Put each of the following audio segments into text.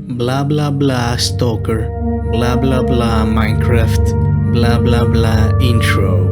Blah blah blah Stalker, blah blah blah Minecraft, blah blah blah intro.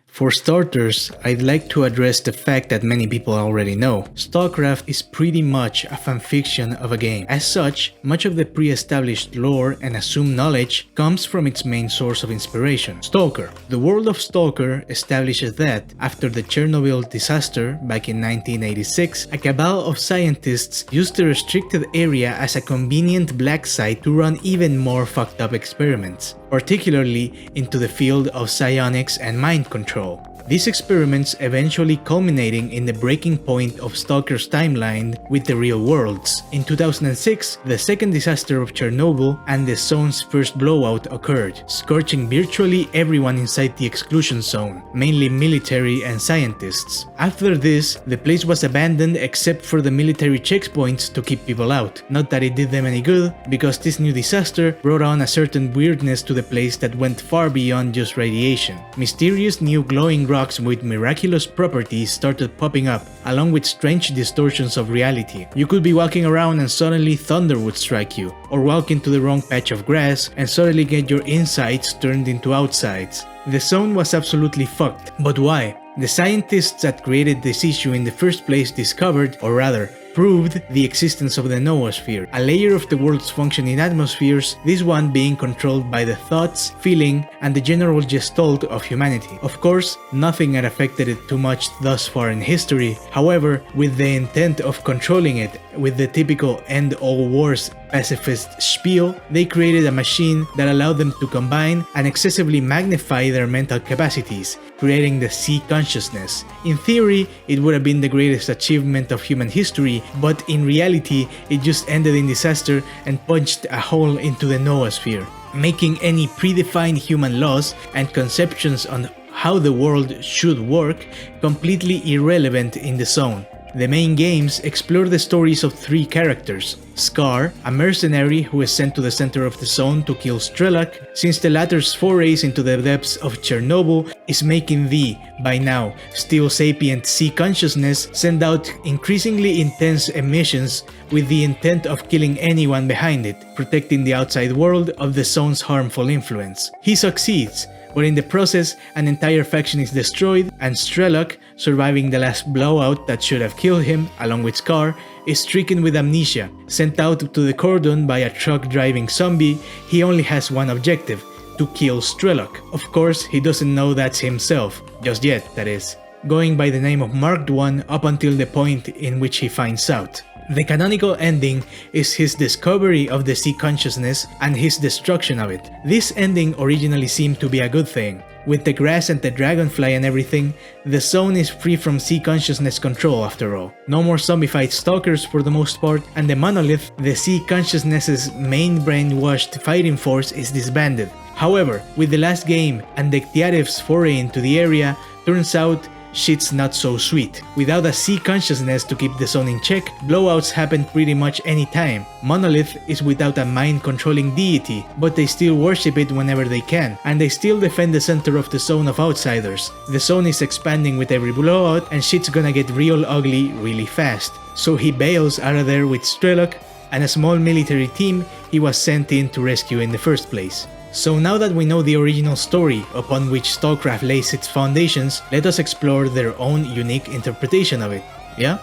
For starters, I'd like to address the fact that many people already know. Stalcraft is pretty much a fanfiction of a game. As such, much of the pre-established lore and assumed knowledge comes from its main source of inspiration, Stalker. The world of Stalker establishes that, after the Chernobyl disaster back in 1986, a cabal of scientists used the restricted area as a convenient black site to run even more fucked up experiments, particularly into the field of psionics and mind control. These experiments eventually culminating in the breaking point of Stalker's timeline with the real worlds. In 2006, the second disaster of Chernobyl and the zone's first blowout occurred, scorching virtually everyone inside the exclusion zone, mainly military and scientists. After this, the place was abandoned except for the military checkpoints to keep people out. Not that it did them any good, because this new disaster brought on a certain weirdness to the place that went far beyond just radiation. Mysterious new glowing rocks with miraculous properties started popping up, along with strange distortions of reality. You could be walking around and suddenly thunder would strike you, or walk into the wrong patch of grass and suddenly get your insides turned into outsides. The zone was absolutely fucked. But why? The scientists that created this issue in the first place discovered, or rather, proved the existence of the noosphere, a layer of the world's functioning atmospheres, this one being controlled by the thoughts, feeling, and the general gestalt of humanity. Of course, nothing had affected it too much thus far in history. However, with the intent of controlling it, with the typical end all wars pacifist spiel, they created a machine that allowed them to combine and excessively magnify their mental capacities, creating the sea consciousness. In theory, it would have been the greatest achievement of human history, but in reality, it just ended in disaster and punched a hole into the noosphere, making any predefined human laws and conceptions on how the world should work completely irrelevant in the zone. The main games explore the stories of three characters: Scar, a mercenary who is sent to the center of the zone to kill Strelok, since the latter's forays into the depths of Chernobyl is making the, by now, still sapient sea consciousness send out increasingly intense emissions with the intent of killing anyone behind it, protecting the outside world of the zone's harmful influence. He succeeds, but in the process, an entire faction is destroyed, and Strelok, surviving the last blowout that should have killed him, along with Scar, is stricken with amnesia. Sent out to the cordon by a truck-driving zombie, he only has one objective: to kill Strelok. Of course, he doesn't know that's himself, just yet, that is, going by the name of Marked One up until the point in which he finds out. The canonical ending is his discovery of the sea consciousness and his destruction of it. This ending originally seemed to be a good thing. With the grass and the dragonfly and everything, the zone is free from sea consciousness control after all. No more zombified stalkers for the most part, and the monolith, the sea consciousness's main brainwashed fighting force, is disbanded. However, with the last game and the Ktiarev's foray into the area, turns out shit's not so sweet. Without a sea consciousness to keep the zone in check, blowouts happen pretty much any time. Monolith is without a mind-controlling deity, but they still worship it whenever they can, and they still defend the center of the zone of outsiders. The zone is expanding with every blowout, and shit's gonna get real ugly really fast. So he bails out of there with Strelok and a small military team he was sent in to rescue in the first place. So now that we know the original story upon which Stalcraft lays its foundations, let us explore their own unique interpretation of it, yeah?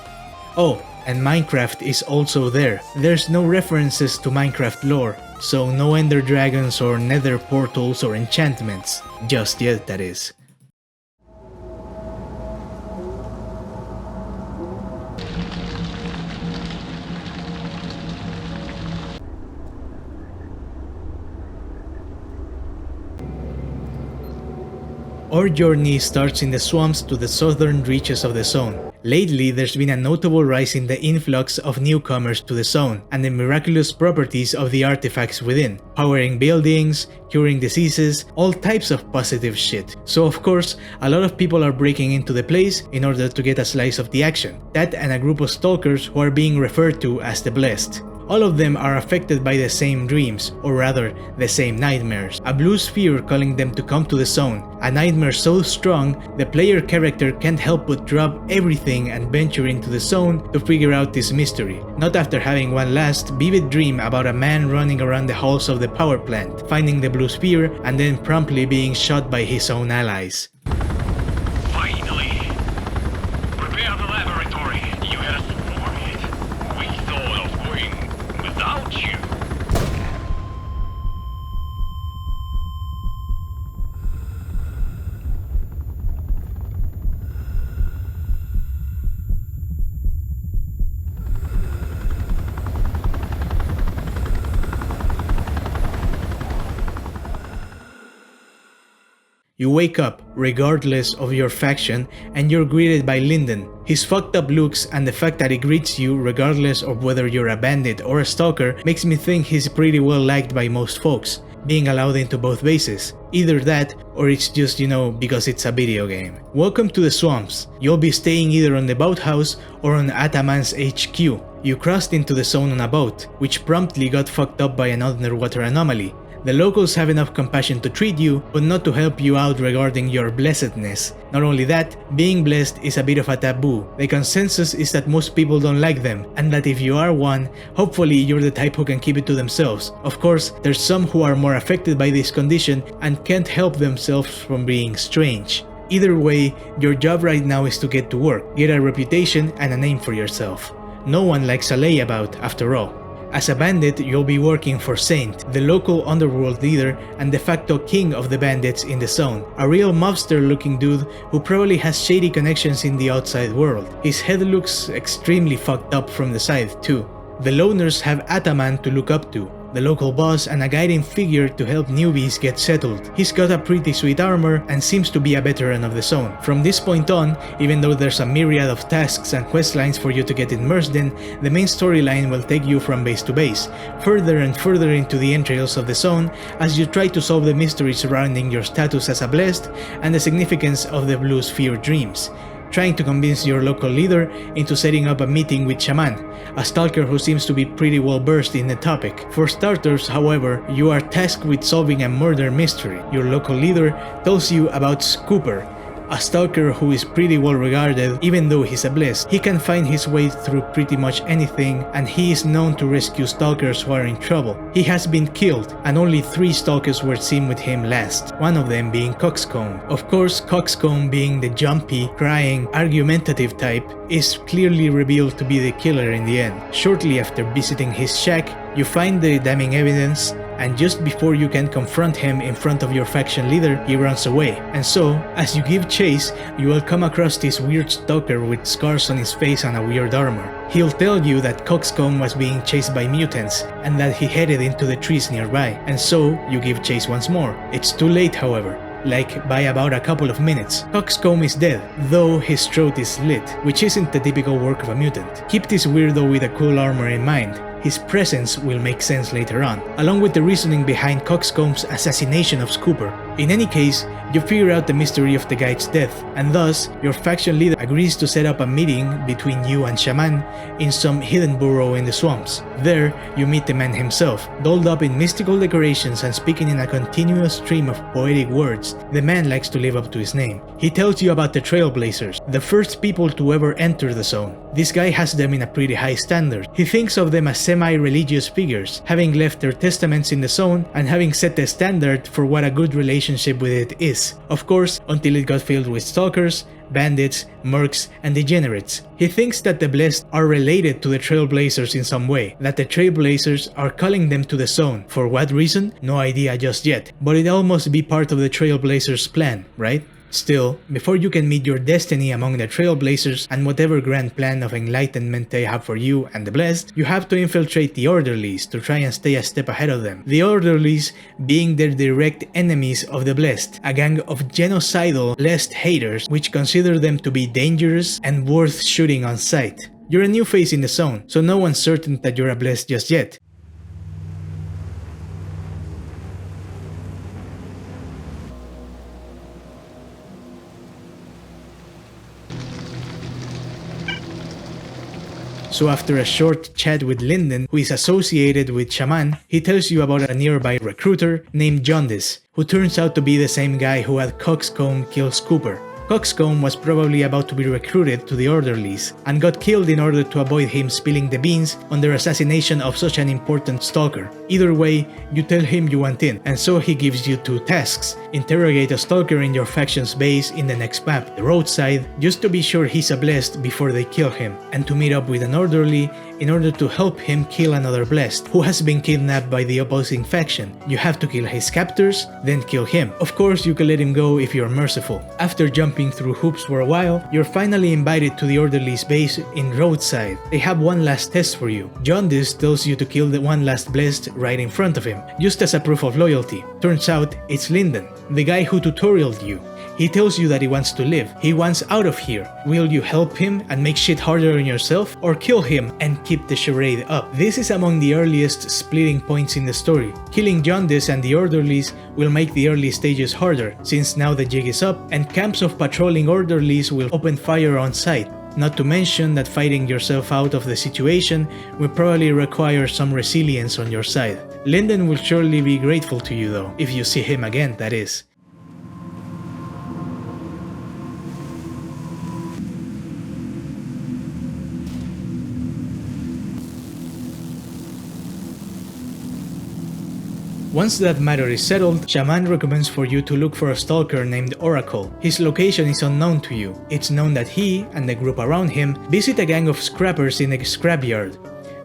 Oh, and Minecraft is also there. There's no references to Minecraft lore, so no ender dragons or nether portals or enchantments. Just yet, that is. Our journey starts in the swamps to the southern reaches of the zone. Lately, there's been a notable rise in the influx of newcomers to the zone and the miraculous properties of the artifacts within, powering buildings, curing diseases, all types of positive shit. So of course, a lot of people are breaking into the place in order to get a slice of the action. That and a group of stalkers who are being referred to as the Blessed. All of them are affected by the same dreams, or rather, the same nightmares. A blue sphere calling them to come to the zone, a nightmare so strong the player character can't help but drop everything and venture into the zone to figure out this mystery, not after having one last, vivid dream about a man running around the halls of the power plant, finding the blue sphere, and then promptly being shot by his own allies. Finally! Prepare the laboratory. You asked for it. We thought of going without you. You wake up, regardless of your faction, and you're greeted by Linden. His fucked up looks and the fact that he greets you regardless of whether you're a bandit or a stalker makes me think he's pretty well liked by most folks, being allowed into both bases. Either that, or it's just, because it's a video game. Welcome to the swamps. You'll be staying either on the boathouse or on Ataman's HQ. You crossed into the zone on a boat, which promptly got fucked up by an underwater anomaly. The locals have enough compassion to treat you, but not to help you out regarding your blessedness. Not only that, being blessed is a bit of a taboo. The consensus is that most people don't like them, and that if you are one, hopefully you're the type who can keep it to themselves. Of course, there's some who are more affected by this condition and can't help themselves from being strange. Either way, your job right now is to get to work, get a reputation and a name for yourself. No one likes a layabout, after all. As a bandit, you'll be working for Saint, the local underworld leader and de facto king of the bandits in the zone, a real mobster looking dude who probably has shady connections in the outside world. His head looks extremely fucked up from the side too. The loners have Ataman to look up to, the local boss and a guiding figure to help newbies get settled. He's got a pretty sweet armor and seems to be a veteran of the zone. From this point on, even though there's a myriad of tasks and questlines for you to get immersed in, the main storyline will take you from base to base, further and further into the entrails of the zone as you try to solve the mystery surrounding your status as a blessed and the significance of the blue sphere dreams, trying to convince your local leader into setting up a meeting with Shaman, a stalker who seems to be pretty well versed in the topic. For starters, however, you are tasked with solving a murder mystery. Your local leader tells you about Scooper, a stalker who is pretty well regarded even though he's a blessed. He can find his way through pretty much anything and he is known to rescue stalkers who are in trouble. He has been killed and only 3 stalkers were seen with him last, one of them being Coxcomb. Of course, Coxcomb, being the jumpy, crying, argumentative type, is clearly revealed to be the killer in the end. Shortly after visiting his shack, you find the damning evidence, and just before you can confront him in front of your faction leader, he runs away. And so, as you give chase, you will come across this weird stalker with scars on his face and a weird armor. He'll tell you that Coxcomb was being chased by mutants, and that he headed into the trees nearby, and so you give chase once more. It's too late, however. Like by about a couple of minutes. Coxcomb is dead, though his throat is slit, which isn't the typical work of a mutant. Keep this weirdo with a cool armor in mind. His presence will make sense later on, along with the reasoning behind Coxcomb's assassination of Scooper. In any case, you figure out the mystery of the guide's death, and thus, your faction leader agrees to set up a meeting between you and Shaman in some hidden burrow in the swamps. There, you meet the man himself, dolled up in mystical decorations and speaking in a continuous stream of poetic words. The man likes to live up to his name. He tells you about the Trailblazers, the first people to ever enter the zone. This guy has them in a pretty high standard. He thinks of them as semi-religious figures, having left their testaments in the zone and having set the standard for what a good relationship with it is. Of course, until it got filled with stalkers, bandits, mercs, and degenerates. He thinks that the Blessed are related to the Trailblazers in some way, that the Trailblazers are calling them to the zone. For what reason? No idea just yet, but it all must be part of the Trailblazers' plan, right? Still, before you can meet your destiny among the Trailblazers and whatever grand plan of enlightenment they have for you and the Blessed, you have to infiltrate the Orderlies to try and stay a step ahead of them. The Orderlies being their direct enemies of the Blessed, a gang of genocidal Blessed haters which consider them to be dangerous and worth shooting on sight. You're a new face in the zone, so no one's certain that you're a Blessed just yet. So after a short chat with Linden, who is associated with Shaman, he tells you about a nearby recruiter named Jaundice, who turns out to be the same guy who had Coxcomb kill Scooper. Coxcomb was probably about to be recruited to the Orderlies, and got killed in order to avoid him spilling the beans on their assassination of such an important stalker. Either way, you tell him you want in, and so he gives you 2 tasks. Interrogate a stalker in your faction's base in the next map, the Roadside, just to be sure he's a blessed before they kill him, and to meet up with an Orderly in order to help him kill another blessed, who has been kidnapped by the opposing faction. You have to kill his captors, then kill him. Of course, you can let him go if you're merciful. After jumping through hoops for a while, you're finally invited to the Orderly's base in Roadside. They have one last test for you. Jaundice tells you to kill the one last blessed right in front of him, just as a proof of loyalty. Turns out, it's Linden, the guy who tutorialed you. He tells you that he wants to live. He wants out of here. Will you help him and make shit harder on yourself, or kill him and keep the charade up? This is among the earliest splitting points in the story. Killing Jaundice and the Orderlies will make the early stages harder, since now the jig is up and camps of patrolling Orderlies will open fire on sight. Not to mention that fighting yourself out of the situation will probably require some resilience on your side. Linden will surely be grateful to you though, if you see him again, that is. Once that matter is settled, Shaman recommends for you to look for a stalker named Oracle. His location is unknown to you. It's known that he, and the group around him, visit a gang of scrappers in a scrapyard.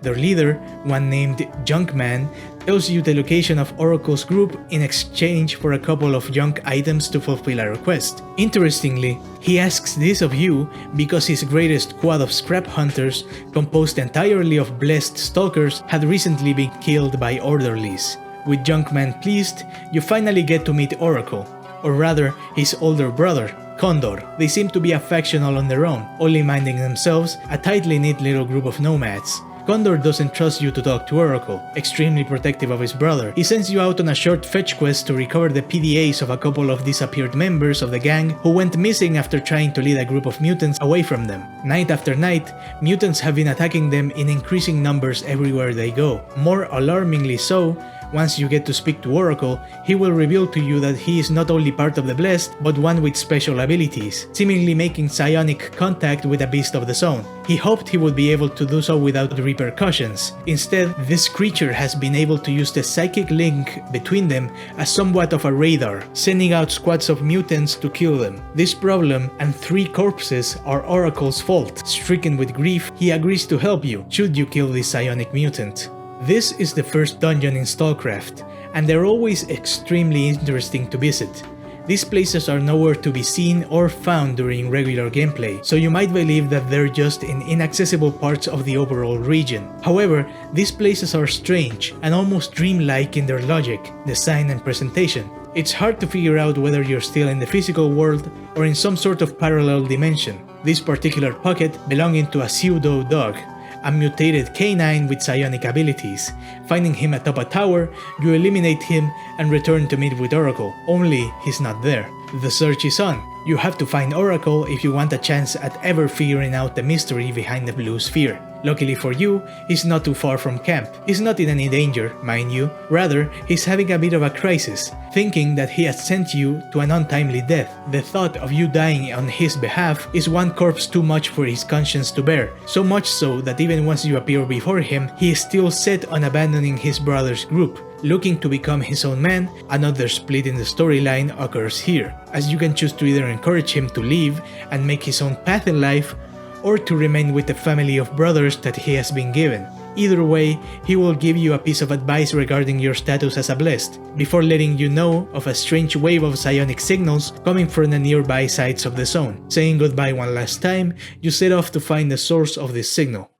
Their leader, one named Junkman, tells you the location of Oracle's group in exchange for a couple of junk items to fulfill a request. Interestingly, he asks this of you because his greatest squad of scrap hunters, composed entirely of blessed stalkers, had recently been killed by Orderlies. With Junkman pleased, you finally get to meet Oracle, or rather his older brother, Condor. They seem to be a faction all on their own, only minding themselves, a tightly knit little group of nomads. Condor doesn't trust you to talk to Oracle, extremely protective of his brother. He sends you out on a short fetch quest to recover the PDAs of a couple of disappeared members of the gang who went missing after trying to lead a group of mutants away from them. Night after night, mutants have been attacking them in increasing numbers everywhere they go. More alarmingly so, once you get to speak to Oracle, he will reveal to you that he is not only part of the Blessed, but one with special abilities, seemingly making psionic contact with a beast of the zone. He hoped he would be able to do so without repercussions. Instead, this creature has been able to use the psychic link between them as somewhat of a radar, sending out squads of mutants to kill them. This problem and 3 corpses are Oracle's fault. Stricken with grief, he agrees to help you, should you kill this psionic mutant. This is the first dungeon in Stalcraft, and they're always extremely interesting to visit. These places are nowhere to be seen or found during regular gameplay, so you might believe that they're just in inaccessible parts of the overall region. However, these places are strange and almost dreamlike in their logic, design and presentation. It's hard to figure out whether you're still in the physical world or in some sort of parallel dimension. This particular pocket belonging to a pseudo dog, a mutated canine with psionic abilities. Finding him atop a tower, you eliminate him and return to meet with Oracle, only he's not there. The search is on. You have to find Oracle if you want a chance at ever figuring out the mystery behind the blue sphere. Luckily for you, he's not too far from camp. He's not in any danger, mind you. Rather, he's having a bit of a crisis, thinking that he has sent you to an untimely death. The thought of you dying on his behalf is one corpse too much for his conscience to bear, so much so that even once you appear before him, he is still set on abandoning his brother's group. Looking to become his own man, another split in the storyline occurs here, as you can choose to either encourage him to leave and make his own path in life, or to remain with the family of brothers that he has been given. Either way, he will give you a piece of advice regarding your status as a blessed, before letting you know of a strange wave of psionic signals coming from the nearby sides of the zone. Saying goodbye one last time, you set off to find the source of this signal.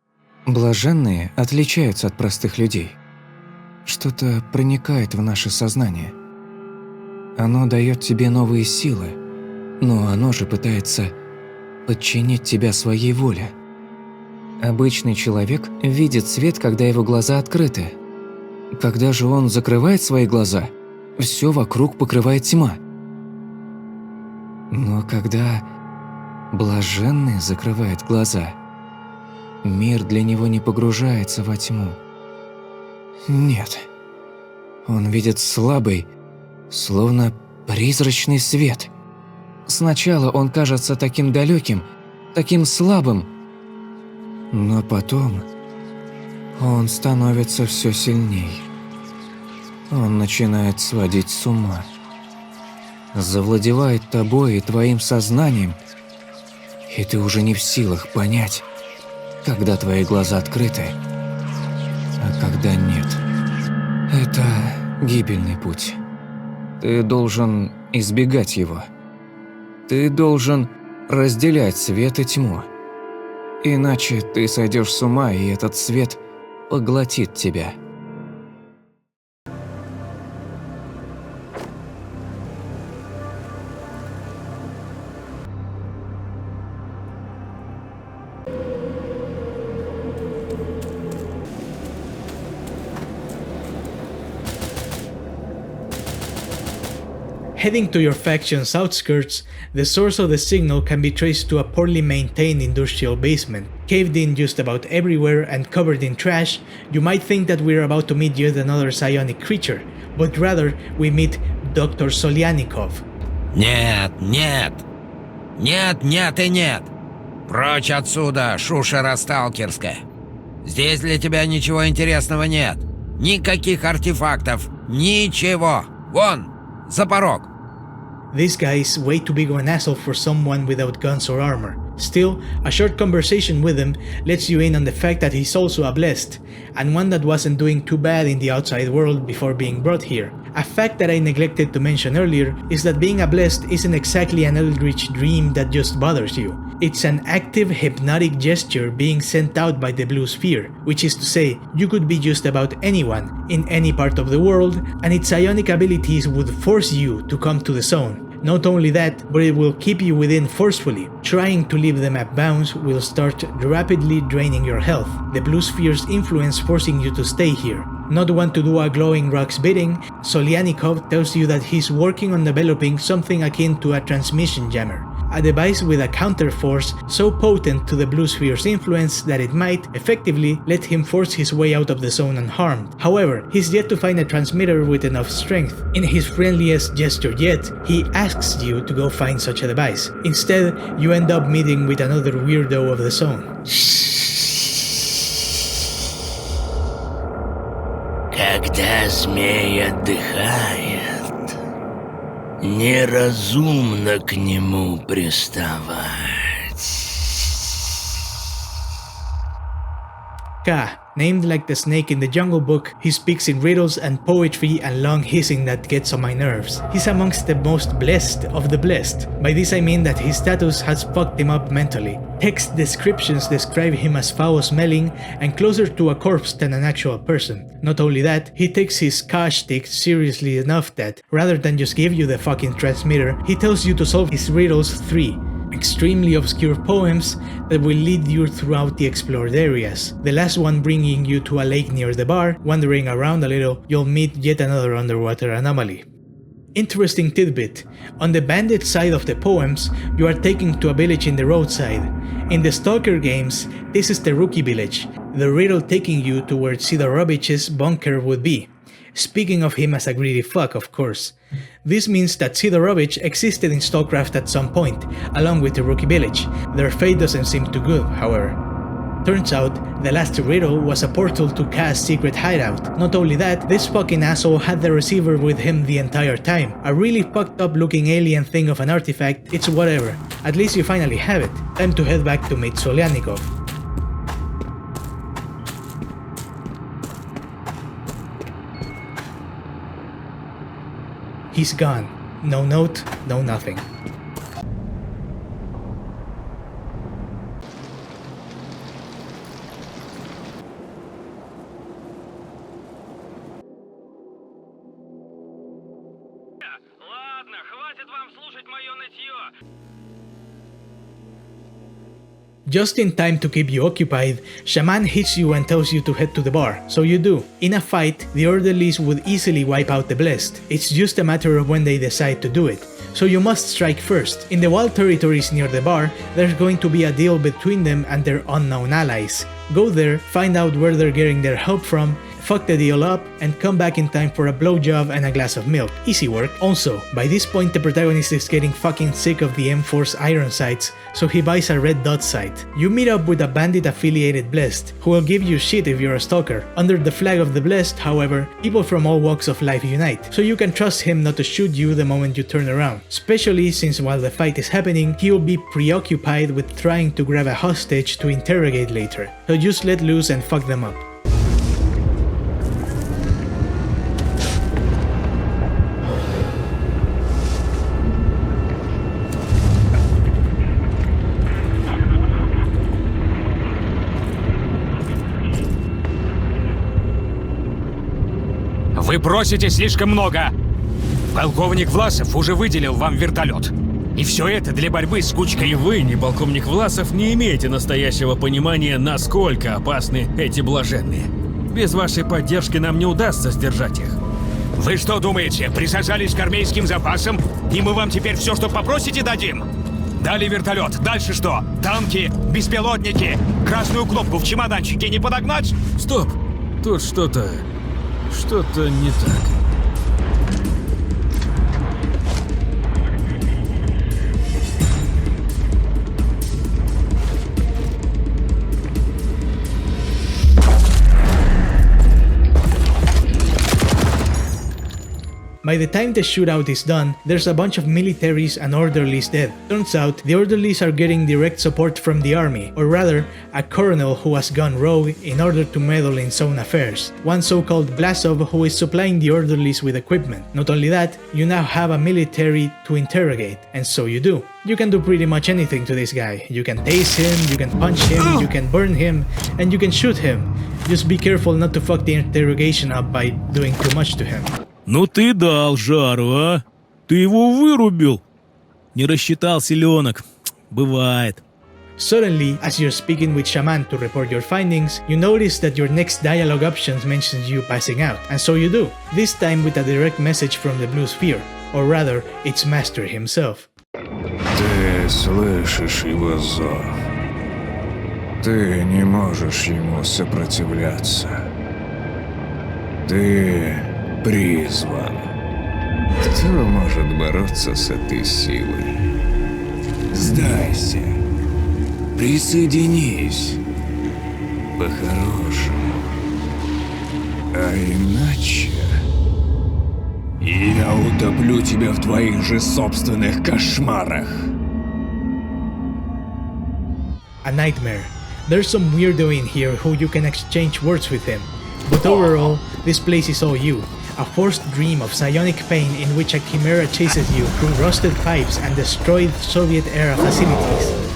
Блаженные отличаются от простых людей. Что-то проникает в наше сознание. Оно дает тебе новые силы, но оно же пытается подчинить тебя своей воле. Обычный человек видит свет, когда его глаза открыты. Когда же он закрывает свои глаза, все вокруг покрывает тьма. Но когда блаженный закрывает глаза, Мир для него не погружается во тьму. Нет. Он видит слабый, словно призрачный свет. Сначала он кажется таким далеким, таким слабым, но потом он становится все сильней. Он начинает сводить с ума. Завладевает тобой и твоим сознанием, и ты уже не в силах понять, когда твои глаза открыты, а когда нет. Это гибельный путь. Ты должен избегать его. Ты должен разделять свет и тьму. Иначе ты сойдешь с ума, и этот свет поглотит тебя. Heading to your faction's outskirts, the source of the signal can be traced to a poorly maintained industrial basement. Caved in just about everywhere and covered in trash, you might think that we're about to meet yet another psionic creature, but rather we meet Dr. Solyanikov. Нет, нет. Нет, нет и нет. Прочь отсюда, шушера сталкерская. Здесь для тебя ничего интересного нет. Никаких артефактов. Ничего. Вон, за порог. This guy is way too big of an asshole for someone without guns or armor. Still, a short conversation with him lets you in on the fact that he's also a blessed, and one that wasn't doing too bad in the outside world before being brought here. A fact that I neglected to mention earlier is that being a blessed isn't exactly an eldritch dream that just bothers you. It's an active hypnotic gesture being sent out by the blue sphere, which is to say, you could be just about anyone, in any part of the world, and its psionic abilities would force you to come to the zone. Not only that, but it will keep you within forcefully. Trying to leave them at bounds will start rapidly draining your health, the blue sphere's influence forcing you to stay here. Not one to do a glowing rock's bidding, Solyanikov tells you that he's working on developing something akin to a transmission jammer, a device with a counterforce so potent to the blue sphere's influence that it might, effectively, let him force his way out of the zone unharmed. However, he's yet to find a transmitter with enough strength. In his friendliest gesture yet, he asks you to go find such a device. Instead, you end up meeting with another weirdo of the zone. Когда змей отдыхает, неразумно к нему приставать. Ka, named like the snake in the Jungle Book, he speaks in riddles and poetry and long hissing that gets on my nerves. He's amongst the most blessed of the blessed. By this I mean that his status has fucked him up mentally. Text descriptions describe him as foul-smelling and closer to a corpse than an actual person. Not only that, he takes his Ka shtick seriously enough that, rather than just give you the fucking transmitter, he tells you to solve his riddles 3. Extremely obscure poems that will lead you throughout the explored areas. The last one bringing you to a lake near the bar. Wandering around a little, you'll meet yet another underwater anomaly. Interesting tidbit, on the bandit side of the poems, you are taken to a village in the roadside. In the Stalker games, this is the rookie village, the riddle taking you to where Sidorovich's bunker would be. Speaking of him as a greedy fuck, of course. This means that Sidorovich existed in Stalcraft at some point, along with the rookie village. Their fate doesn't seem too good, however. Turns out, the last riddle was a portal to Ka's secret hideout. Not only that, this fucking asshole had the receiver with him the entire time. A really fucked up looking alien thing of an artifact, it's whatever. At least you finally have it. Time to head back to meet Solyanikov. He's gone. No note, no nothing. Ладно, хватит вам слушать моё нытьё. Just in time to keep you occupied, Shaman hits you and tells you to head to the bar, so you do. In a fight, the orderlies would easily wipe out the blessed. It's just a matter of when they decide to do it. So you must strike first. In the wild territories near the bar, there's going to be a deal between them and their unknown allies. Go there, find out where they're getting their help from, fuck the deal up, and come back in time for a blowjob and a glass of milk. Easy work. Also, by this point the protagonist is getting fucking sick of the M4's iron sights, so he buys a red dot sight. You meet up with a bandit affiliated Blessed, who will give you shit if you're a stalker. Under the flag of the Blessed, however, people from all walks of life unite, so you can trust him not to shoot you the moment you turn around. Especially since while the fight is happening, he will be preoccupied with trying to grab a hostage to interrogate later. So just let loose and fuck them up. Вы просите слишком много. Полковник Власов уже выделил вам вертолет. И все это для борьбы с кучкой. И вы, не полковник Власов, не имеете настоящего понимания, насколько опасны эти блаженные. Без вашей поддержки нам не удастся сдержать их. Вы что думаете, присажались к армейским запасам, и мы вам теперь все, что попросите, дадим? Дали вертолет, дальше что? Танки, беспилотники, красную кнопку в чемоданчике не подогнать? Стоп! Тут что-то не так. By the time the shootout is done, there's a bunch of militaries and orderlies dead. Turns out, the orderlies are getting direct support from the army, or rather, a colonel who has gone rogue in order to meddle in zone affairs. One so-called Vlasov who is supplying the orderlies with equipment. Not only that, you now have a military to interrogate, and so you do. You can do pretty much anything to this guy. You can tase him, you can punch him, you can burn him, and you can shoot him. Just be careful not to fuck the interrogation up by doing too much to him. Ну ты дал жару, а? Ты его вырубил. Не рассчитал селенок. Бывает. Suddenly, as you're speaking with Shaman to report your findings, you notice that your next dialogue options mentions you passing out, and so you do, this time with a direct message from the Blue Sphere, or rather, its master himself. Ты слышишь его зов. Ты не можешь ему сопротивляться. Ты призван. Кто может бороться с этой силой? Сдайся. Присоединись. По-хорошему. А иначе... я утоплю тебя в твоих же собственных кошмарах. A nightmare. There's some weirdo in here who you can exchange words with him. But overall, this place is all you. A forced dream of psionic pain in which a chimera chases you through rusted pipes and destroyed Soviet-era facilities.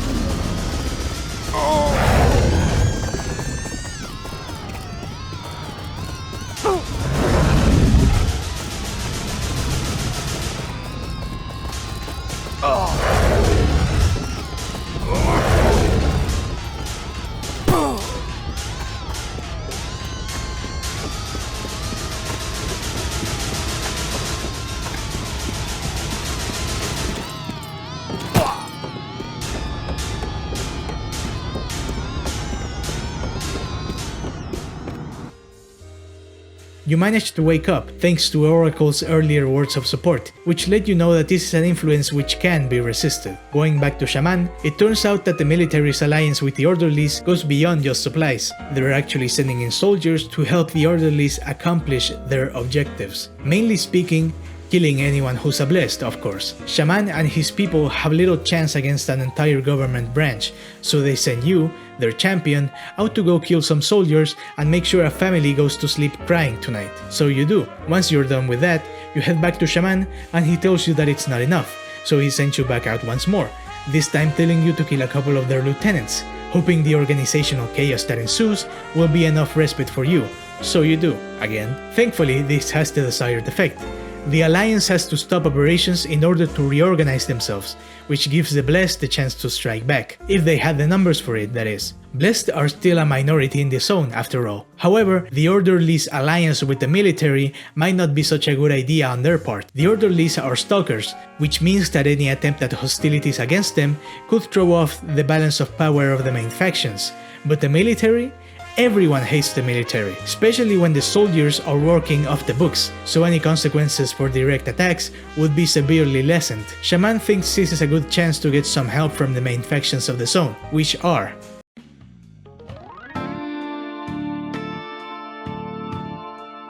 You managed to wake up, thanks to Oracle's earlier words of support, which let you know that this is an influence which can be resisted. Going back to Shaman, it turns out that the military's alliance with the Orderlies goes beyond just supplies. They're actually sending in soldiers to help the Orderlies accomplish their objectives. Mainly speaking, killing anyone who's a blessed, of course. Shaman and his people have little chance against an entire government branch, so they send you, their champion, out to go kill some soldiers and make sure a family goes to sleep crying tonight. So you do. Once you're done with that, you head back to Shaman and he tells you that it's not enough, so he sends you back out once more, this time telling you to kill a couple of their lieutenants, hoping the organizational chaos that ensues will be enough respite for you. So you do, again. Thankfully, this has the desired effect. The Alliance has to stop operations in order to reorganize themselves, which gives the Blessed the chance to strike back, if they had the numbers for it, that is. Blessed are still a minority in the zone, after all. However, the Orderlies' alliance with the military might not be such a good idea on their part. The Orderlies are stalkers, which means that any attempt at hostilities against them could throw off the balance of power of the main factions. But the military? Everyone hates the military, especially when the soldiers are working off the books, so any consequences for direct attacks would be severely lessened. Shaman thinks this is a good chance to get some help from the main factions of the zone, which are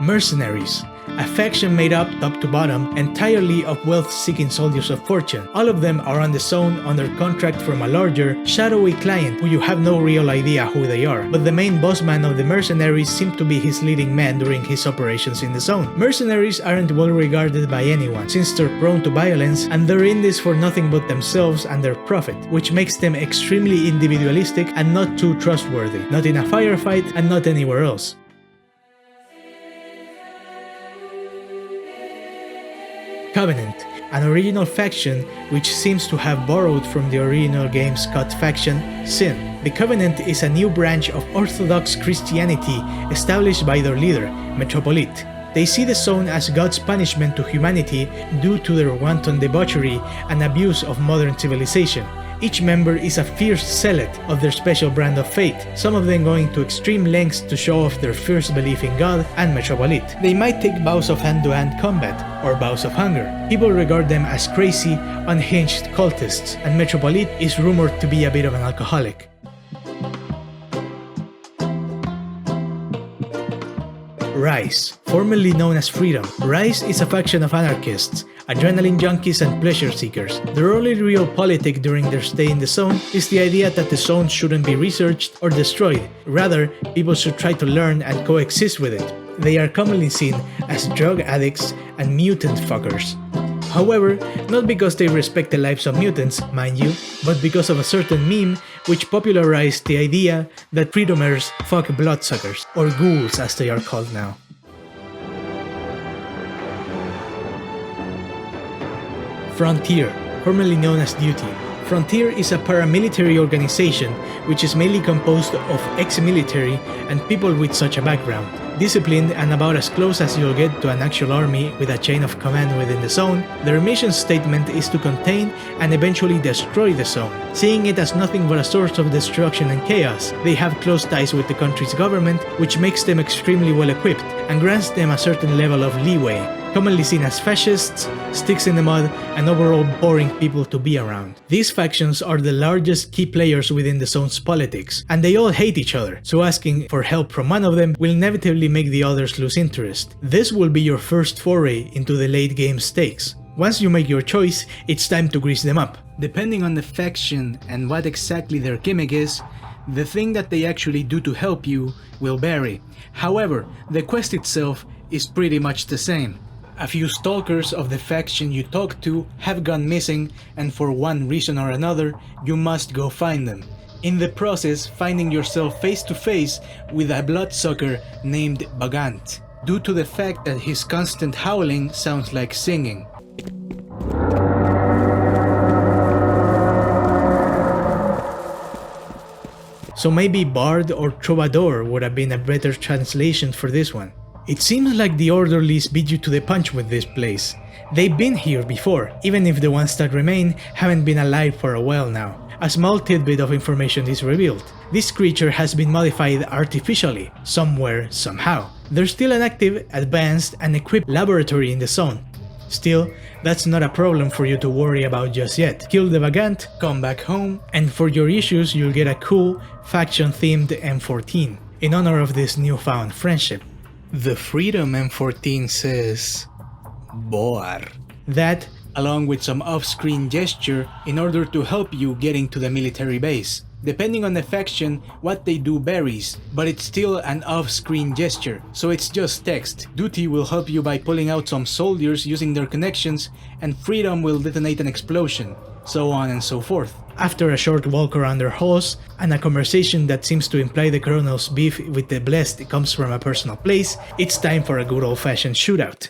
Mercenaries, a faction made up top to bottom entirely of wealth-seeking soldiers of fortune. All of them are on the zone under contract from a larger, shadowy client who you have no real idea who they are, but the main bossman of the mercenaries seemed to be his leading man during his operations in the zone. Mercenaries aren't well regarded by anyone, since they're prone to violence and they're in this for nothing but themselves and their profit, which makes them extremely individualistic and not too trustworthy, not in a firefight and not anywhere else. Covenant, an original faction which seems to have borrowed from the original game's cut faction, Sin. The Covenant is a new branch of Orthodox Christianity established by their leader, Metropolite. They see the zone as God's punishment to humanity due to their wanton debauchery and abuse of modern civilization. Each member is a fierce zealot of their special brand of faith, some of them going to extreme lengths to show off their fierce belief in God and Metropolite. They might take vows of hand-to-hand combat, or vows of hunger. People regard them as crazy, unhinged cultists, and Metropolite is rumored to be a bit of an alcoholic. Rise, formerly known as Freedom. Rise is a faction of anarchists, adrenaline junkies and pleasure seekers. Their only real politic during their stay in the zone is the idea that the zone shouldn't be researched or destroyed. Rather, people should try to learn and coexist with it. They are commonly seen as drug addicts and mutant fuckers. However, not because they respect the lives of mutants, mind you, but because of a certain meme which popularized the idea that freedomers fuck bloodsuckers, or ghouls as they are called now. Frontier, formerly known as Duty. Frontier is a paramilitary organization which is mainly composed of ex-military and people with such a background. Disciplined and about as close as you'll get to an actual army with a chain of command within the zone, their mission statement is to contain and eventually destroy the zone. Seeing it as nothing but a source of destruction and chaos, they have close ties with the country's government, which makes them extremely well equipped and grants them a certain level of leeway. Commonly seen as fascists, sticks in the mud, and overall boring people to be around. These factions are the largest key players within the zone's politics, and they all hate each other, so asking for help from one of them will inevitably make the others lose interest. This will be your first foray into the late game stakes. Once you make your choice, it's time to grease them up. Depending on the faction and what exactly their gimmick is, the thing that they actually do to help you will vary. However, the quest itself is pretty much the same. A few stalkers of the faction you talk to have gone missing, and for one reason or another, you must go find them. In the process, finding yourself face to face with a bloodsucker named Vagant, due to the fact that his constant howling sounds like singing. So maybe Bard or Troubadour would have been a better translation for this one. It seems like the orderlies beat you to the punch with this place. They've been here before, even if the ones that remain haven't been alive for a while now. A small tidbit of information is revealed. This creature has been modified artificially, somewhere, somehow. There's still an active, advanced, and equipped laboratory in the zone. Still, that's not a problem for you to worry about just yet. Kill the Vagant, come back home, and for your issues you'll get a cool, faction-themed M14, in honor of this newfound friendship. The Freedom M14 says Boar. That, along with some off-screen gesture in order to help you getting to the military base. Depending on the faction, what they do varies, but it's still an off-screen gesture, so it's just text. Duty will help you by pulling out some soldiers using their connections, and Freedom will detonate an explosion, so on and so forth. After a short walk around their halls, and a conversation that seems to imply the Colonel's beef with the Blessed comes from a personal place, it's time for a good old-fashioned shootout.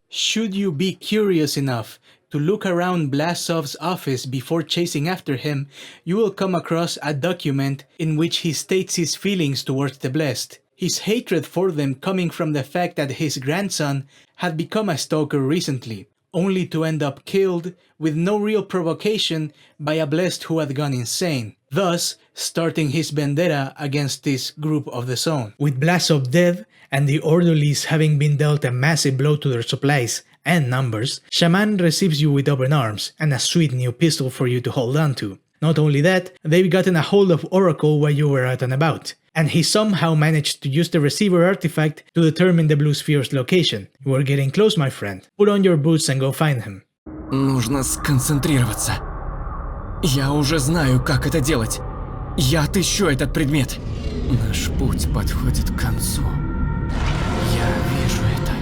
Should you be curious enough to look around Vlasov's office before chasing after him, you will come across a document in which he states his feelings towards the Blessed. his hatred for them coming from the fact that his grandson had become a stalker recently, only to end up killed with no real provocation by a blessed who had gone insane, thus starting his vendetta against this group of the zone. With Vlasov dead and the orderlies having been dealt a massive blow to their supplies and numbers, Shaman receives you with open arms and a sweet new pistol for you to hold on to. Not only that, they've gotten a hold of Oracle while you were out and about, and he somehow managed to use the receiver artifact to determine the Blue Sphere's location. You are getting close, my friend. Put on your boots and go find him. Нужно сконцентрироваться. Я уже знаю, как это делать. Я отыщу этот предмет. Наш путь подходит к концу. Я вижу это.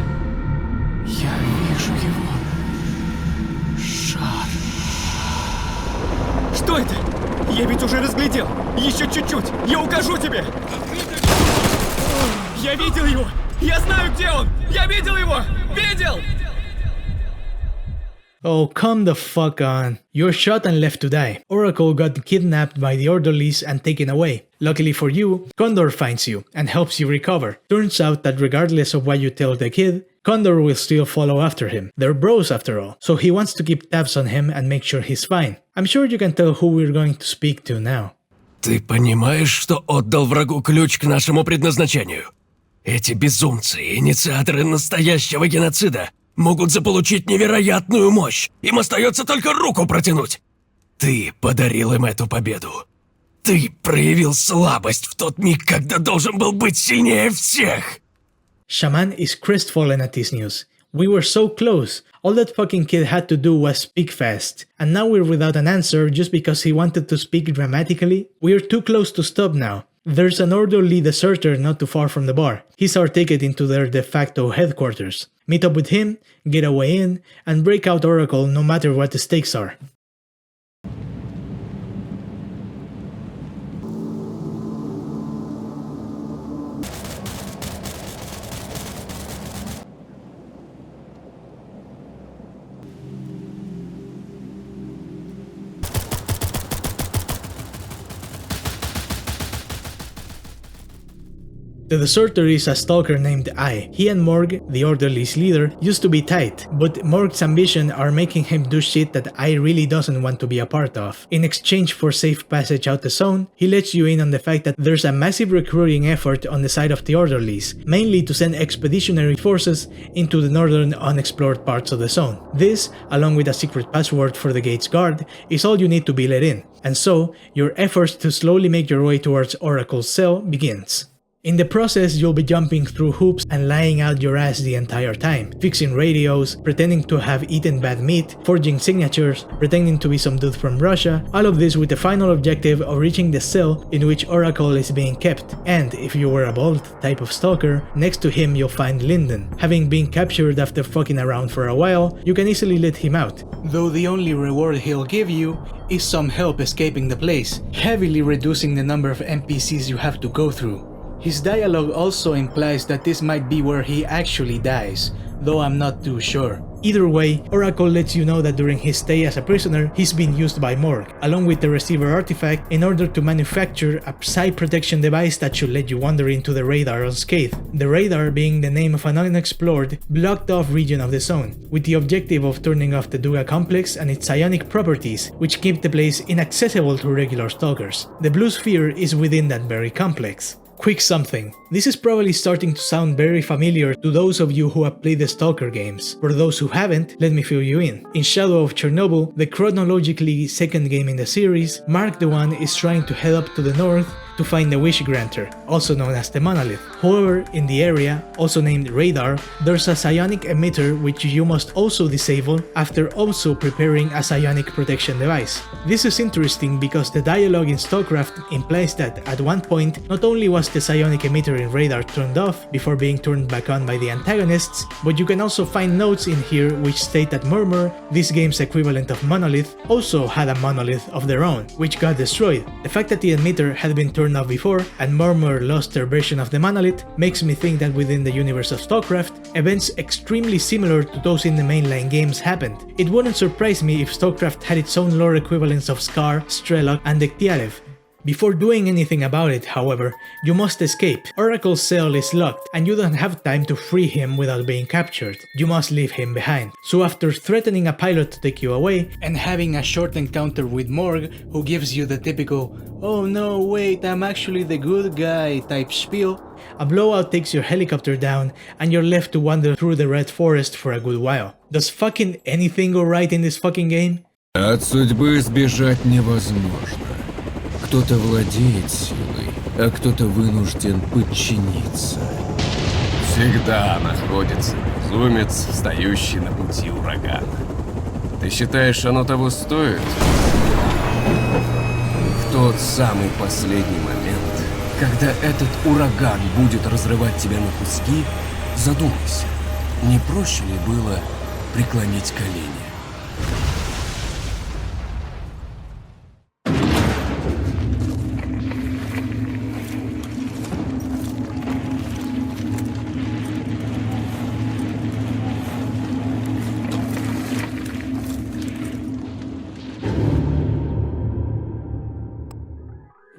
Я вижу его. Шар. Что это? Я ведь уже разглядел. Еще чуть-чуть. Я укажу тебе. Я видел его. Я знаю, где он. Я видел его. Видел! Oh, come the fuck on. You're shot and left to die. Oracle got kidnapped by the orderlies and taken away. Luckily for you, Condor finds you and helps you recover. Turns out that regardless of what you tell the kid, Condor will still follow after him. They're bros after all, so he wants to keep tabs on him and make sure he's fine. I'm sure you can tell who we're going to speak to now. Ты понимаешь, что отдал врагу ключ к нашему предназначению? Эти безумцы, инициаторы настоящего геноцида, могут заполучить невероятную мощь. Им остается только руку протянуть. Ты подарил им эту победу. Ты проявил слабость в тот миг, когда должен был быть сильнее всех. Shaman is crestfallen at this news. We were so close. All that fucking kid had to do was speak fast. And now we're without an answer just because he wanted to speak dramatically? We're too close to stop now. There's an orderly deserter not too far from the bar. He's our ticket into their de facto headquarters. Meet up with him, get a way in, and break out Oracle no matter what the stakes are. The deserter is a stalker named I. He and Morg, the orderly's leader, used to be tight, but Morg's ambition are making him do shit that I really doesn't want to be a part of. In exchange for safe passage out the zone, he lets you in on the fact that there's a massive recruiting effort on the side of the orderlies, mainly to send expeditionary forces into the northern unexplored parts of the zone. This, along with a secret password for the gate's guard, is all you need to be let in, and so your efforts to slowly make your way towards Oracle's cell begins. In the process, you'll be jumping through hoops and lying out your ass the entire time, fixing radios, pretending to have eaten bad meat, forging signatures, pretending to be some dude from Russia, all of this with the final objective of reaching the cell in which Oracle is being kept. And if you were a bold type of stalker, next to him you'll find Linden. Having been captured after fucking around for a while, you can easily let him out. Though the only reward he'll give you is some help escaping the place, heavily reducing the number of NPCs you have to go through. His dialogue also implies that this might be where he actually dies, though I'm not too sure. Either way, Oracle lets you know that during his stay as a prisoner, he's been used by Morg, along with the receiver artifact, in order to manufacture a psi protection device that should let you wander into the radar unscathed. The radar being the name of an unexplored, blocked off region of the zone, with the objective of turning off the Agrocomplex and its psionic properties, which keep the place inaccessible to regular stalkers. The Blue Sphere is within that very complex. Quick something. This is probably starting to sound very familiar to those of you who have played the Stalker games. For those who haven't, let me fill you in. In Shadow of Chernobyl, the chronologically second game in the series, Mark the One is trying to head up to the north to find the Wish Granter, also known as the Monolith. However, in the area, also named Radar, there's a psionic emitter which you must also disable after also preparing a psionic protection device. This is interesting because the dialogue in Stalcraft implies that at one point, not only was the psionic emitter in Radar turned off before being turned back on by the antagonists, but you can also find notes in here which state that Murmur, this game's equivalent of Monolith, also had a Monolith of their own, which got destroyed. The fact that the emitter had been turned off before, and Murmur lost their version of the Monolith, makes me think that within the universe of Stalcraft, events extremely similar to those in the mainline games happened. It wouldn't surprise me if Stalcraft had its own lore equivalents of Scar, Strelok, and Dektiarev. Before doing anything about it, however, you must escape. Oracle's cell is locked and you don't have time to free him without being captured. You must leave him behind. So after threatening a pilot to take you away and having a short encounter with Morg, who gives you the typical "oh no, wait, I'm actually the good guy" type spiel, a blowout takes your helicopter down and you're left to wander through the Red Forest for a good while. Does fucking anything go right in this fucking game? От судьбы сбежать невозможно. Кто-то владеет силой, а кто-то вынужден подчиниться. Всегда находится безумец, встающий на пути урагана. Ты считаешь, оно того стоит? В тот самый последний момент, когда этот ураган будет разрывать тебя на куски, задумайся, не проще ли было преклонить колени?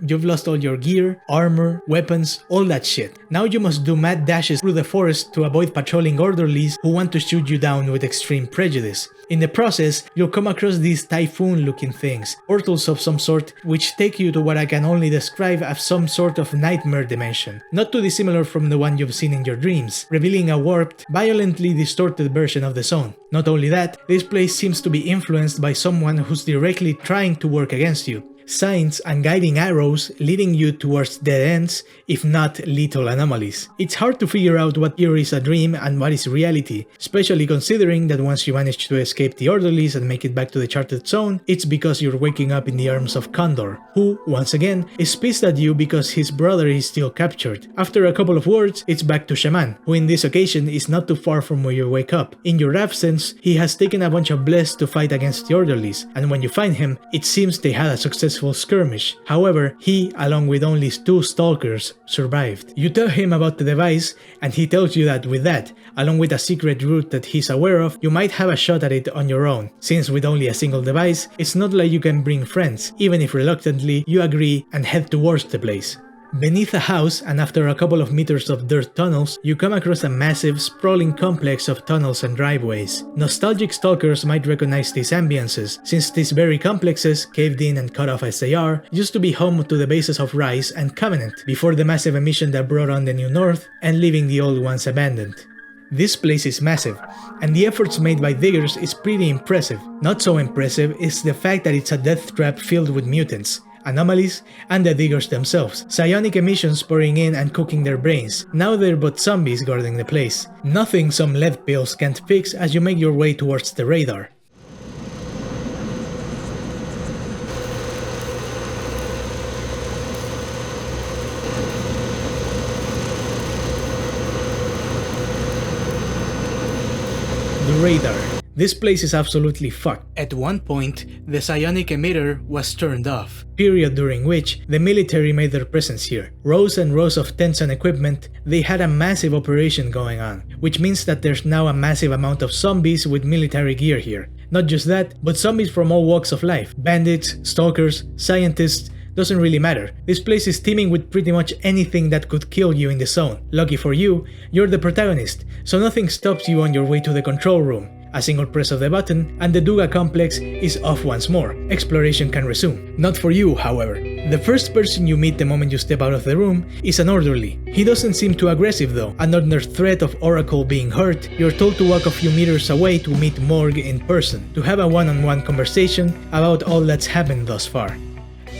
You've lost all your gear, armor, weapons, all that shit. Now you must do mad dashes through the forest to avoid patrolling orderlies who want to shoot you down with extreme prejudice. In the process, you'll come across these typhoon-looking things, portals of some sort, which take you to what I can only describe as some sort of nightmare dimension, not too dissimilar from the one you've seen in your dreams, revealing a warped, violently distorted version of the zone. Not only that, this place seems to be influenced by someone who's directly trying to work against you. Signs and guiding arrows leading you towards dead ends, if not lethal anomalies. It's hard to figure out what here is a dream and what is reality, especially considering that once you manage to escape the orderlies and make it back to the charted zone, it's because you're waking up in the arms of Condor, who, once again, is pissed at you because his brother is still captured. After a couple of words, it's back to Shaman, who in this occasion is not too far from where you wake up. In your absence, he has taken a bunch of bless to fight against the orderlies, and when you find him, it seems they had a successful skirmish. However, he, along with only 2 stalkers, survived. You tell him about the device, and he tells you that with that, along with a secret route that he's aware of, you might have a shot at it on your own. Since with only a single device, it's not like you can bring friends, even if reluctantly, you agree and head towards the place. Beneath a house, and after a couple of meters of dirt tunnels, you come across a massive, sprawling complex of tunnels and driveways. Nostalgic stalkers might recognize these ambiances, since these very complexes, caved in and cut off as they are, used to be home to the bases of Rise and Covenant, before the massive emission that brought on the New North, and leaving the old ones abandoned. This place is massive, and the efforts made by diggers is pretty impressive. Not so impressive is the fact that it's a death trap filled with mutants, anomalies, and the diggers themselves. Psionic emissions pouring in and cooking their brains. Now they're but zombies guarding the place. Nothing some lead pills can't fix as you make your way towards the radar. The radar. This place is absolutely fucked. At one point, the psionic emitter was turned off, period during which the military made their presence here. Rows and rows of tents and equipment, they had a massive operation going on, which means that there's now a massive amount of zombies with military gear here. Not just that, but zombies from all walks of life. Bandits, stalkers, scientists, doesn't really matter. This place is teeming with pretty much anything that could kill you in the zone. Lucky for you, you're the protagonist, so nothing stops you on your way to the control room. A single press of the button, and the Agrocomplex is off once more. Exploration can resume. Not for you, however. The first person you meet the moment you step out of the room is an orderly. He doesn't seem too aggressive though, and under threat of Oracle being hurt, you're told to walk a few meters away to meet Morg in person, to have a one-on-one conversation about all that's happened thus far.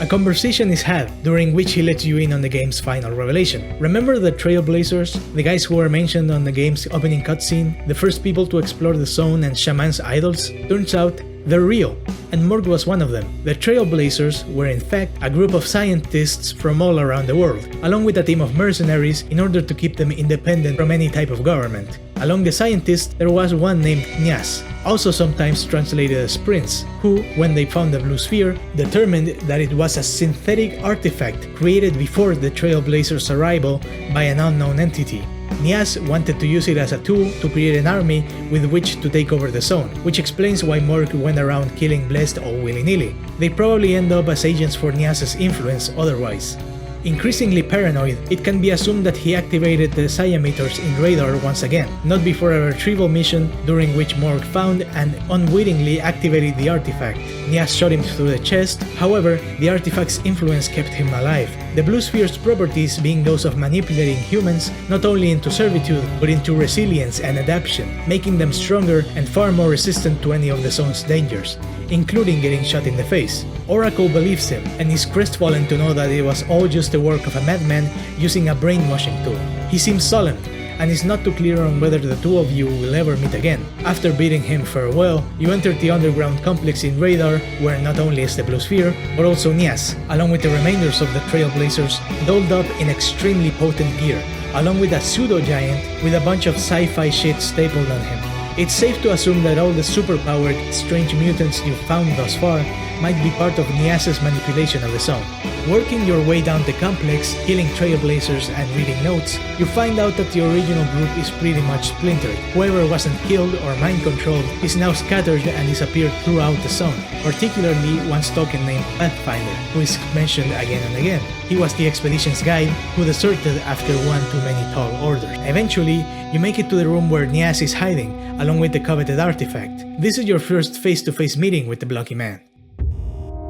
A conversation is had, during which he lets you in on the game's final revelation. Remember the Trailblazers? The guys who were mentioned on the game's opening cutscene? The first people to explore the zone and Shaman's idols? Turns out, they're real, and Morg was one of them. The Trailblazers were in fact a group of scientists from all around the world, along with a team of mercenaries in order to keep them independent from any type of government. Along the scientists, there was one named Nyas, also sometimes translated as Prince, who, when they found the blue sphere, determined that it was a synthetic artifact created before the Trailblazers' arrival by an unknown entity. Nias wanted to use it as a tool to create an army with which to take over the zone, which explains why Morg went around killing Blessed all willy-nilly. They probably end up as agents for Nias's influence otherwise. Increasingly paranoid, it can be assumed that he activated the Siameters in radar once again, not before a retrieval mission during which Morg found and unwittingly activated the artifact. Nias shot him through the chest, however, the artifact's influence kept him alive. The Blue Sphere's properties being those of manipulating humans not only into servitude, but into resilience and adaptation, making them stronger and far more resistant to any of the zone's dangers, including getting shot in the face. Oracle believes him, and is crestfallen to know that it was all just the work of a madman using a brainwashing tool. He seems solemn, and is not too clear on whether the two of you will ever meet again. After bidding him farewell, you enter the underground complex in Radar, where not only is the Blue Sphere, but also Nias, along with the remainders of the Trailblazers, dolled up in extremely potent gear, along with a pseudo-giant with a bunch of sci-fi shit stapled on him. It's safe to assume that all the superpowered, strange mutants you've found thus far might be part of Nias's manipulation of the zone. Working your way down the complex, killing Trailblazers and reading notes, you find out that the original group is pretty much splintered. Whoever wasn't killed or mind-controlled is now scattered and disappeared throughout the zone, particularly one token named Pathfinder, who is mentioned again and again. He was the expedition's guide who deserted after one too many tall orders. Eventually, you make it to the room where Nias is hiding, along with the coveted artifact. This is your first face-to-face meeting with the Blocky Man.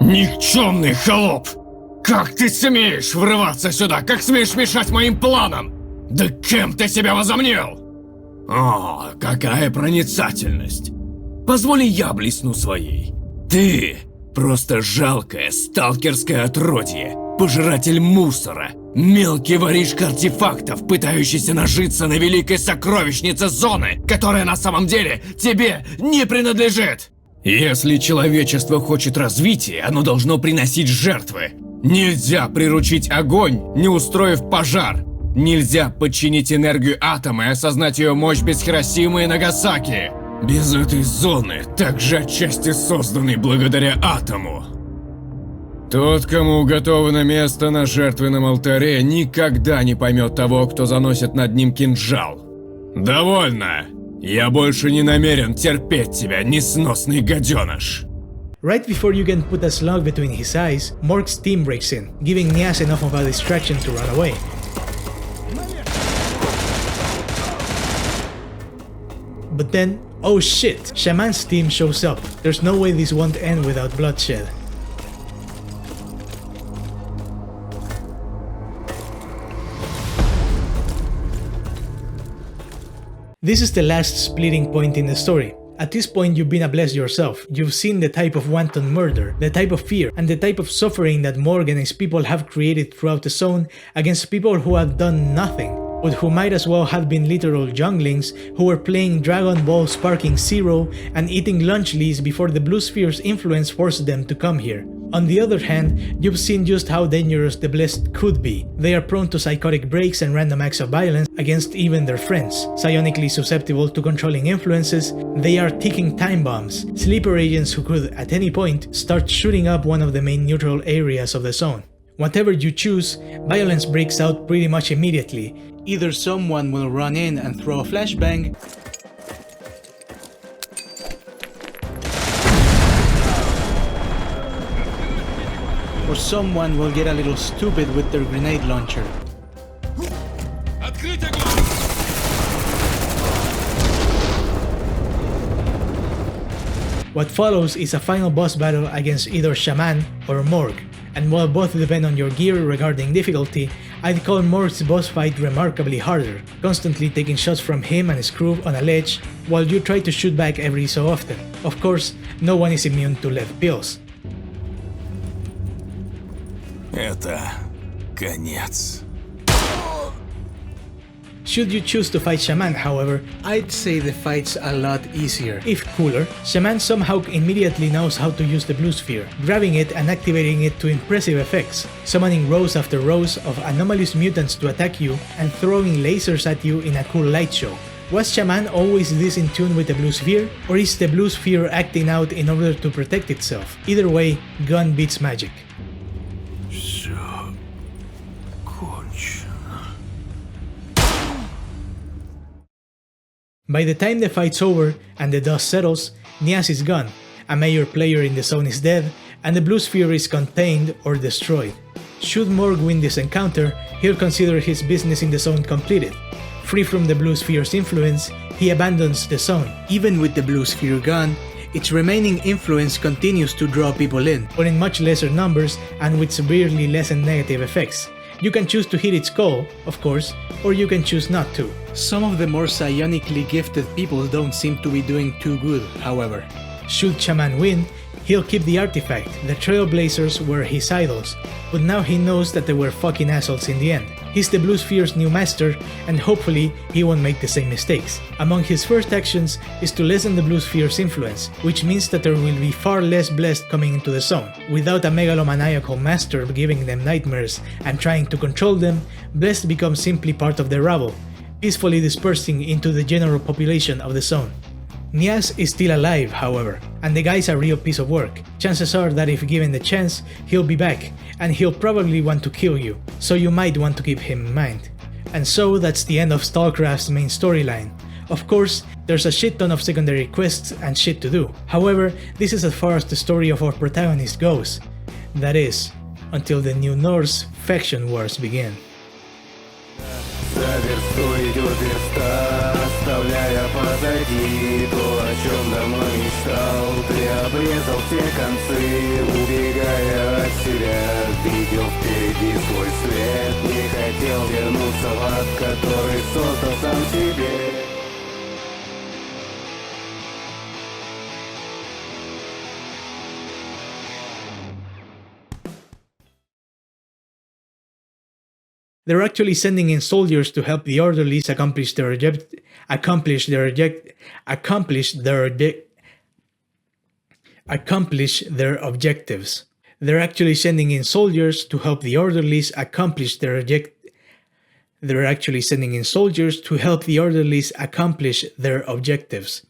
Никчемный холоп! Как ты смеешь врываться сюда? Как смеешь мешать моим планам? Да кем ты себя возомнил? О, какая проницательность! Позволь я блесну своей. Ты просто жалкое сталкерское отродье, пожиратель мусора, мелкий воришка артефактов, пытающийся нажиться на великой сокровищнице зоны, которая на самом деле тебе не принадлежит. Если человечество хочет развития, оно должно приносить жертвы. Нельзя приручить огонь, не устроив пожар. Нельзя подчинить энергию атома и осознать ее мощь без Хиросимы и Нагасаки. Без этой зоны, также отчасти созданной благодаря атому. Тот, кому уготовано место на жертвенном алтаре, никогда не поймет того, кто заносит над ним кинжал. Довольно! Я больше не намерен терпеть тебя, несносный гаденыш. Right before you can put a slug between his eyes, Morg's team breaks in, giving Nias enough of a distraction to run away. But then, oh shit, Shaman's team shows up. There's no way this won't end without bloodshed. This is the last splitting point in the story. At this point, you've been a blessed yourself. You've seen the type of wanton murder, the type of fear, and the type of suffering that Morg and his people have created throughout the zone against people who have done nothing, but who might as well have been literal junglings who were playing Dragon Ball Sparking Zero and eating lunch leaves before the Blue Sphere's influence forced them to come here. On the other hand, you've seen just how dangerous the Blessed could be. They are prone to psychotic breaks and random acts of violence against even their friends. Psionically susceptible to controlling influences, they are ticking time bombs, sleeper agents who could, at any point, start shooting up one of the main neutral areas of the zone. Whatever you choose, violence breaks out pretty much immediately. Either someone will run in and throw a flashbang, or someone will get a little stupid with their grenade launcher. What follows is a final boss battle against either Shaman or Morg, and while both depend on your gear regarding difficulty, I'd call Morg's boss fight remarkably harder, constantly taking shots from him and his crew on a ledge, while you try to shoot back every so often. Of course, no one is immune to lead pills. Это конец. Should you choose to fight Shaman, however, I'd say the fight's a lot easier, if cooler. Shaman somehow immediately knows how to use the Blue Sphere, grabbing it and activating it to impressive effects, summoning rows after rows of anomalous mutants to attack you and throwing lasers at you in a cool light show. Was Shaman always this in tune with the Blue Sphere, or is the Blue Sphere acting out in order to protect itself? Either way, gun beats magic. By the time the fight's over and the dust settles, Nias is gone, a major player in the zone is dead, and the Blue Sphere is contained or destroyed. Should Morg win this encounter, he'll consider his business in the zone completed. Free from the Blue Sphere's influence, he abandons the zone. Even with the Blue Sphere gone, its remaining influence continues to draw people in, but in much lesser numbers and with severely lessened negative effects. You can choose to hit its goal, of course, or you can choose not to. Some of the more psionically gifted people don't seem to be doing too good, however. Should Shaman win, he'll keep the artifact. The Trailblazers were his idols, but now he knows that they were fucking assholes in the end. He's the Blue Sphere's new master, and hopefully he won't make the same mistakes. Among his first actions is to lessen the Blue Sphere's influence, which means that there will be far less Blessed coming into the zone. Without a megalomaniacal master giving them nightmares and trying to control them, Blessed becomes simply part of the rabble, peacefully dispersing into the general population of the zone. Nias is still alive, however, and the guy's a real piece of work. Chances are that if given the chance, he'll be back, and he'll probably want to kill you, so you might want to keep him in mind. And so that's the end of Stalcraft's main storyline. Of course, there's a shit ton of secondary quests and shit to do. However, this is as far as the story of our protagonist goes. That is, until the New Norse faction wars begin. За версту идет верста, оставляя позади то, о чем давно мечтал. Ты обрезал все концы, убегая от себя. Видел впереди свой свет, не хотел вернуться в ад, который создал сам себе. They're actually sending in soldiers to help the orderlies accomplish their objectives. They're actually sending in soldiers to help the orderlies accomplish their objectives.